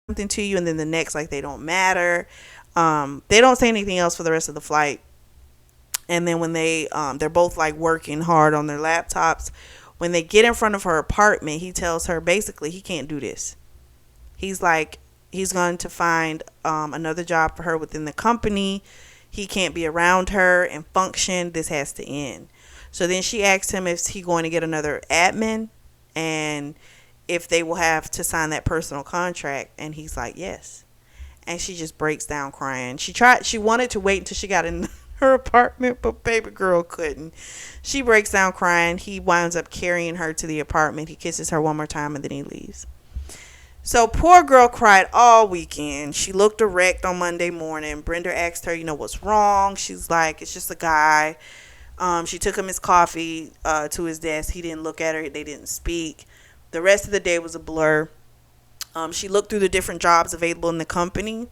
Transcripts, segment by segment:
something to you, and then the next, like, they don't matter. They don't say anything else for the rest of the flight. And then when they're both like working hard on their laptops, when they get in front of her apartment, he tells her basically he can't do this. He's like, he's going to find another job for her within the company. He can't be around her and function. This has to end. So then she asks him if he's going to get another admin and if they will have to sign that personal contract. And he's like, yes. And she just breaks down crying. She wanted to wait until she got in her apartment, but baby girl couldn't. She breaks down crying. He winds up carrying her to the apartment. He kisses her one more time and then he leaves. So poor girl cried all weekend. She looked wrecked on Monday morning. Brenda asked her, what's wrong? She's like, it's just a guy. She took him his coffee to his desk. He didn't look at her. They didn't speak. The rest of the day was a blur. She looked through the different jobs available in the company.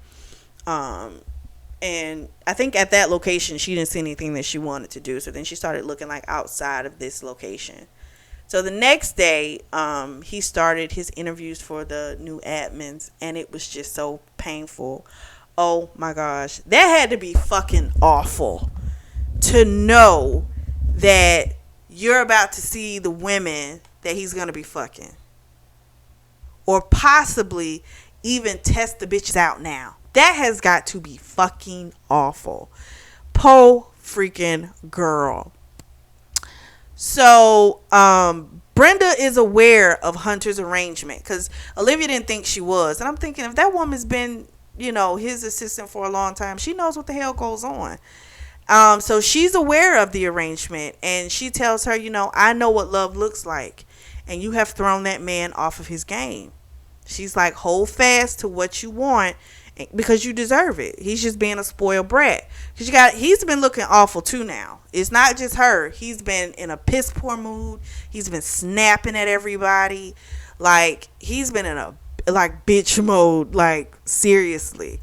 And I think at that location, she didn't see anything that she wanted to do. So then she started looking like outside of this location. So the next day, he started his interviews for the new admins, and it was just so painful. Oh my gosh. That had to be fucking awful to know that you're about to see the women that he's going to be fucking. Or possibly even test the bitches out now. That has got to be fucking awful. Po freaking girl. So, Brenda is aware of Hunter's arrangement because Olivia didn't think she was. And I'm thinking, if that woman's been, his assistant for a long time, she knows what the hell goes on. So she's aware of the arrangement and she tells her, I know what love looks like. And you have thrown that man off of his game. She's like, hold fast to what you want because you deserve it. He's just being a spoiled brat. He's been looking awful too now. It's not just her. He's been in a piss poor mood. He's been snapping at everybody. Like, he's been in a bitch mode, like, seriously.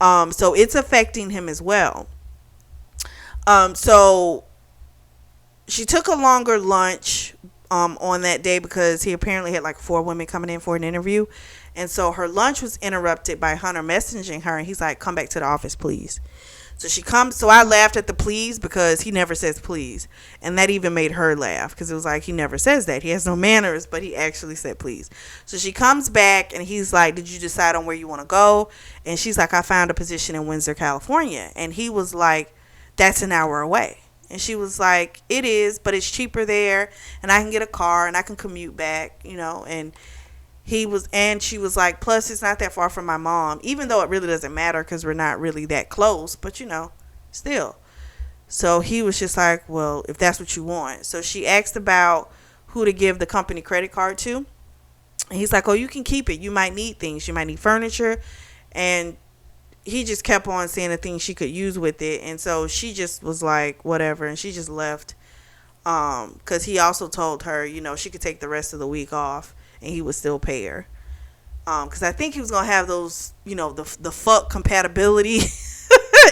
So it's affecting him as well. So she took a longer lunch on that day because he apparently had like 4 women coming in for an interview. And so her lunch was interrupted by Hunter messaging her and he's like, come back to the office, please. So she comes. So I laughed at the please because he never says please. And that even made her laugh because it was like, he never says that. He has no manners, but he actually said please. So she comes back and he's like, did you decide on where you want to go? And she's like, I found a position in Windsor, California. And he was like, that's an hour away. And she was like, it is, but it's cheaper there. And I can get a car and I can commute back, and she was like, plus it's not that far from my mom, even though it really doesn't matter because we're not really that close, but still. So he was just like, well, if that's what you want. So she asked about who to give the company credit card to. And he's like, oh, you can keep it. You might need things. You might need furniture. And he just kept on saying the things she could use with it. And so she just was like, whatever. And she just left. Because he also told her, she could take the rest of the week off and he would still pay her. Because I think he was going to have those, the fuck compatibility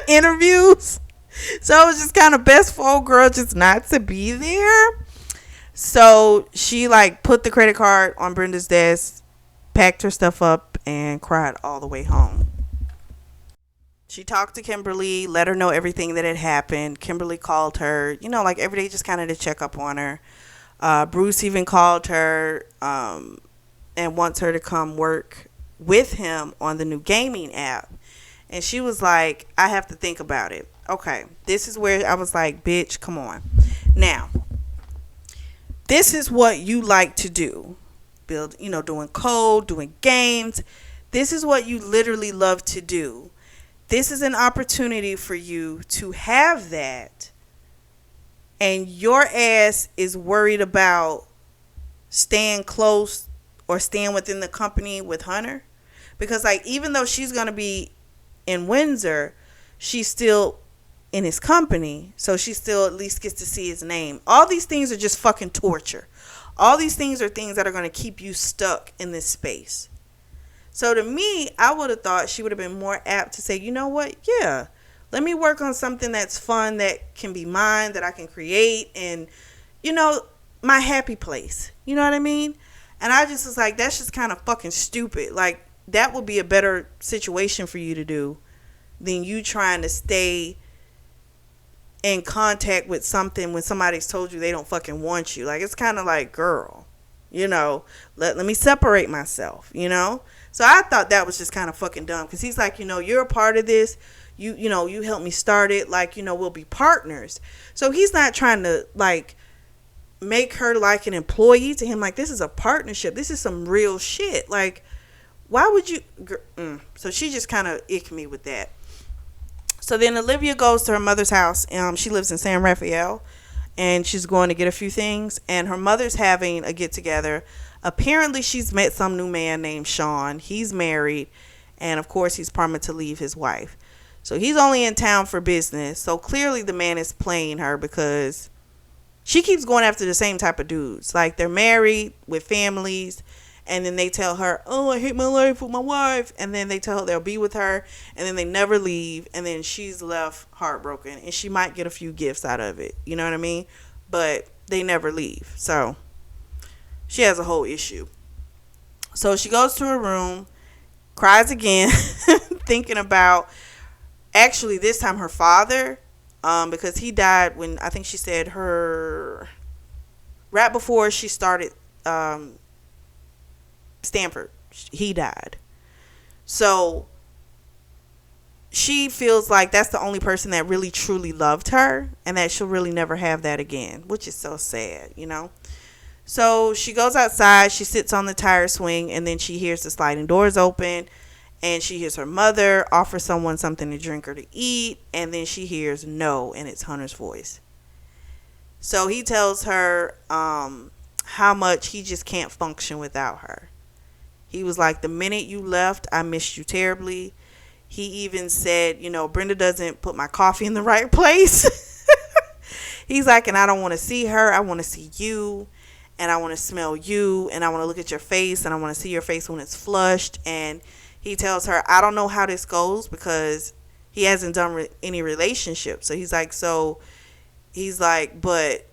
interviews. So it was just kind of best for old girl just not to be there. So she like put the credit card on Brenda's desk, packed her stuff up and cried all the way home. She talked to Kimberly, let her know everything that had happened. Kimberly called her, like every day just kind of to check up on her. Bruce even called her and wants her to come work with him on the new gaming app. And she was like, I have to think about it. Okay, this is where I was like, bitch, come on. Now, this is what you like to do. Build, doing code, doing games. This is what you literally love to do. This is an opportunity for you to have that. And your ass is worried about staying close or staying within the company with Hunter. Because like, even though she's going to be in Windsor, she's still in his company. So she still at least gets to see his name. All these things are just fucking torture. All these things are things that are going to keep you stuck in this space. So to me, I would have thought she would have been more apt to say, you know what? Yeah, let me work on something that's fun, that can be mine, that I can create, and, my happy place. You know what I mean? And I just was like, that's just kind of fucking stupid. Like, that would be a better situation for you to do than you trying to stay in contact with something when somebody's told you they don't fucking want you. Like, it's kind of like, girl, let me separate myself, So I thought that was just kind of fucking dumb, because he's like, you're a part of this. You helped me start it. Like, we'll be partners. So he's not trying to, like, make her like an employee to him. Like, this is a partnership. This is some real shit. Like, why would you? So she just kind of icked me with that. So then Olivia goes to her mother's house. She lives in San Rafael, and she's going to get a few things. And her mother's having a get together. Apparently, she's met some new man named Sean. He's married, and of course, he's promised to leave his wife. So he's only in town for business. So clearly, the man is playing her, because she keeps going after the same type of dudes. Like, they're married with families. And then they tell her, oh, I hate my life with my wife. And then they tell her they'll be with her. And then they never leave. And then she's left heartbroken. And she might get a few gifts out of it. You know what I mean? But they never leave. So she has a whole issue. So she goes to her room, cries again, thinking about, actually this time her father, because he died when, I think she said right before she started Stanford, he died. So she feels like that's the only person that really truly loved her, and that she'll really never have that again, which is so sad, So she goes outside, she sits on the tire swing, and then she hears the sliding doors open, and she hears her mother offer someone something to drink or to eat, and then she hears no, and it's Hunter's voice. So he tells her how much he just can't function without her. He was like, the minute you left, I missed you terribly. He even said, Brenda doesn't put my coffee in the right place. He's like, and I don't want to see her. I want to see you, and I want to smell you, and I want to look at your face, and I want to see your face when it's flushed. And he tells her, I don't know how this goes, because he hasn't done any relationship. So he's like, but,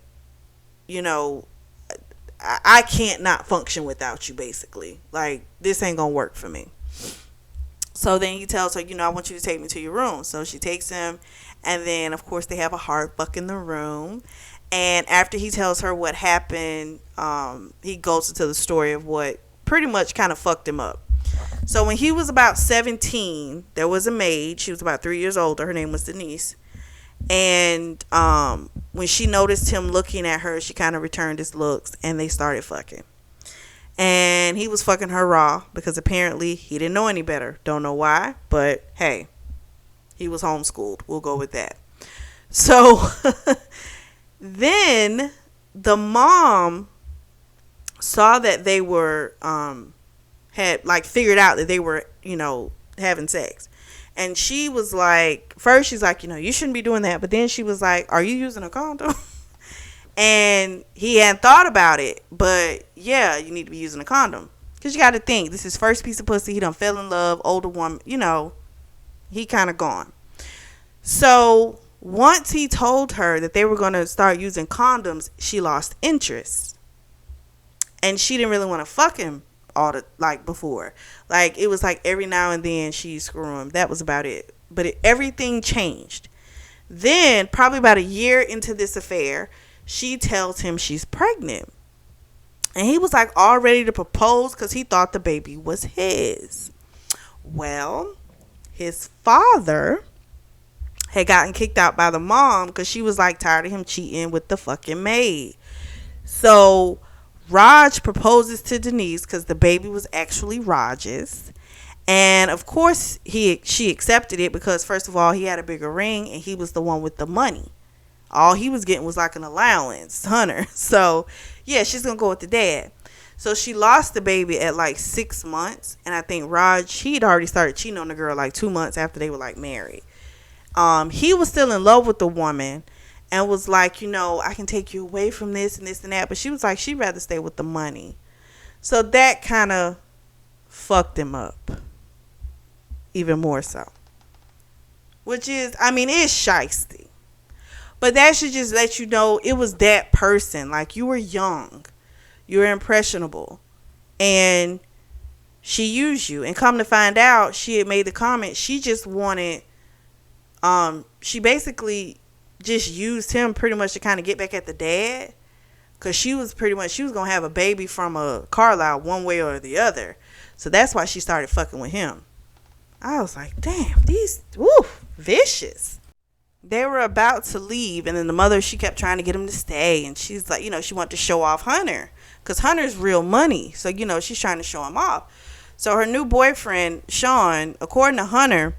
I can't not function without you, basically. Like, this ain't gonna work for me. So then he tells her, I want you to take me to your room. So she takes him, and then, of course, they have a hard fuck in the room. And after he tells her what happened, he goes into the story of what pretty much kind of fucked him up. So when he was about 17, there was a maid. She was about 3 years older. Her name was Denise. And when she noticed him looking at her, she kind of returned his looks, and they started fucking. And he was fucking her raw, because apparently he didn't know any better. Don't know why, but hey, he was homeschooled. We'll go with that. So then the mom saw that they were had like figured out that they were having sex. And she was like, first she's like, you shouldn't be doing that. But then she was like, are you using a condom? And he hadn't thought about it. But yeah, you need to be using a condom. Because you got to think, this is his first piece of pussy. He done fell in love, older woman, he kind of gone. So once he told her that they were going to start using condoms, she lost interest. And she didn't really want to fuck him before. Like, it was like every now and then she'd screw him. That was about it. But everything changed. Then, probably about a year into this affair, she tells him she's pregnant. And he was like all ready to propose, because he thought the baby was his. Well, his father had gotten kicked out by the mom, because she was like tired of him cheating with the fucking maid. So Raj proposes to Denise, because the baby was actually Raj's. And of course she accepted it, because first of all, he had a bigger ring, and he was the one with the money. All he was getting was like an allowance, Hunter. So yeah, she's gonna go with the dad. So she lost the baby at like 6 months, and I think Raj, he'd already started cheating on the girl like 2 months after they were like married. He was still in love with the woman, and was like, I can take you away from this and this and that. But she was like, she'd rather stay with the money. So that kind of fucked him up even more so. Which is, it's shysty. But that should just let you know it was that person. Like, you were young. You were impressionable. And she used you. And come to find out, she had made the comment, she just wanted, she basically just used him pretty much to kind of get back at the dad. Because she was going to have a baby from a Carlisle one way or the other. So that's why she started fucking with him. I was like, damn, these, vicious. They were about to leave, and then the mother, she kept trying to get him to stay, and she's like, she wanted to show off Hunter, because Hunter's real money, so she's trying to show him off. So her new boyfriend, Sean, according to Hunter,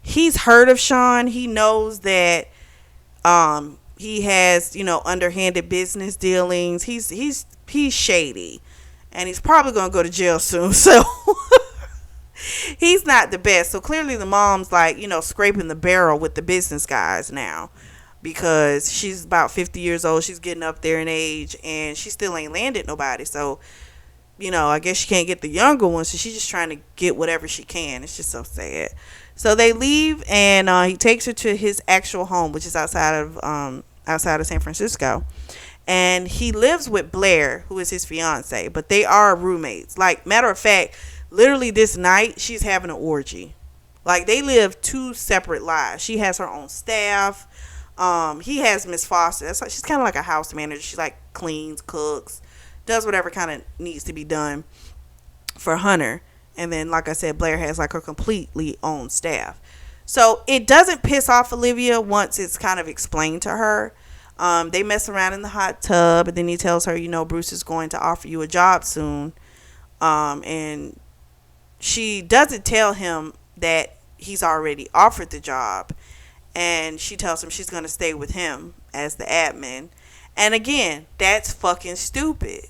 he's heard of Sean. He knows that he has underhanded business dealings. He's shady, and he's probably gonna go to jail soon. So he's not the best. So clearly the mom's like, scraping the barrel with the business guys now, because she's about 50 years old. She's getting up there in age, and she still ain't landed nobody. So, I guess she can't get the younger ones. So she's just trying to get whatever she can. It's just so sad. So they leave, and he takes her to his actual home, which is outside of San Francisco. And he lives with Blair, who is his fiance, but they are roommates. Like, matter of fact, literally this night, she's having an orgy. Like, they live two separate lives. She has her own staff. He has Miss Foster. That's like, she's kind of like a house manager. She like cleans, cooks, does whatever kind of needs to be done for Hunter. And then, like I said, Blair has like her completely own staff. So it doesn't piss off Olivia once it's kind of explained to her. They mess around in the hot tub, and then he tells her, Bruce is going to offer you a job soon. And she doesn't tell him that he's already offered the job. And she tells him she's going to stay with him as the admin. And again, that's fucking stupid.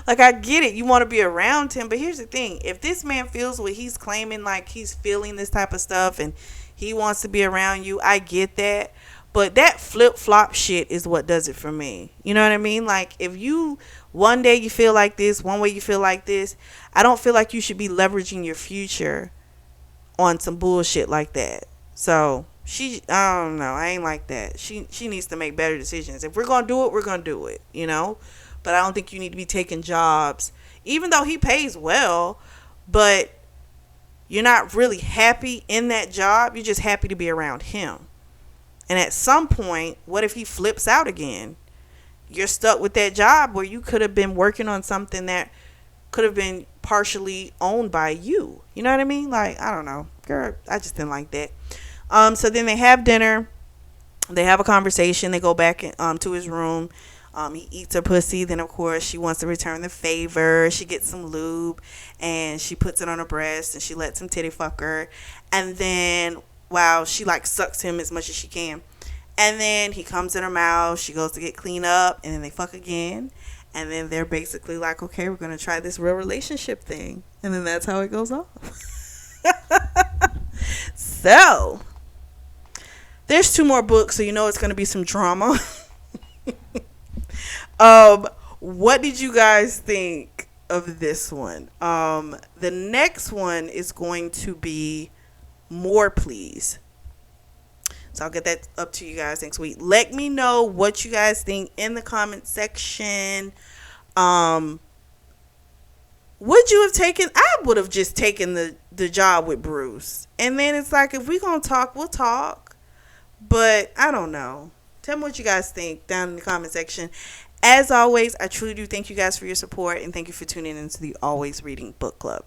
Like, I get it. You want to be around him. But here's the thing. If this man feels what he's claiming, like he's feeling this type of stuff and he wants to be around you, I get that. But that flip-flop shit is what does it for me. You know what I mean? Like, if you, one day you feel like this, one way you feel like this, I don't feel like you should be leveraging your future on some bullshit like that. So, I don't know. I ain't like that. She needs to make better decisions. If we're going to do it, we're going to do it, But I don't think you need to be taking jobs, even though he pays well, but you're not really happy in that job. You're just happy to be around him. And at some point, what if he flips out again? You're stuck with that job where you could have been working on something that could have been partially owned by you. You know what I mean? Like, I don't know. Girl, I just didn't like that. So then they have dinner. They have a conversation. They go back to his room. He eats her pussy. Then, of course, she wants to return the favor. She gets some lube, and she puts it on her breast, and she lets him titty fuck her. And then, wow, she, like, sucks him as much as she can. And then he comes in her mouth. She goes to get clean up, and then they fuck again. And then they're basically like, okay, we're going to try this real relationship thing. And then that's how it goes off. So, there's 2 more books, so it's going to be some drama. What did you guys think of this one? The next one is going to be More Please. So I'll get that up to you guys next week. Let me know what you guys think in the comment section. Would you have taken, I would have just taken the job with Bruce. And then it's like, if we're going to talk, we'll talk. But I don't know. Tell me what you guys think down in the comment section. As always, I truly do thank you guys for your support, and thank you for tuning into the Always Reading Book Club.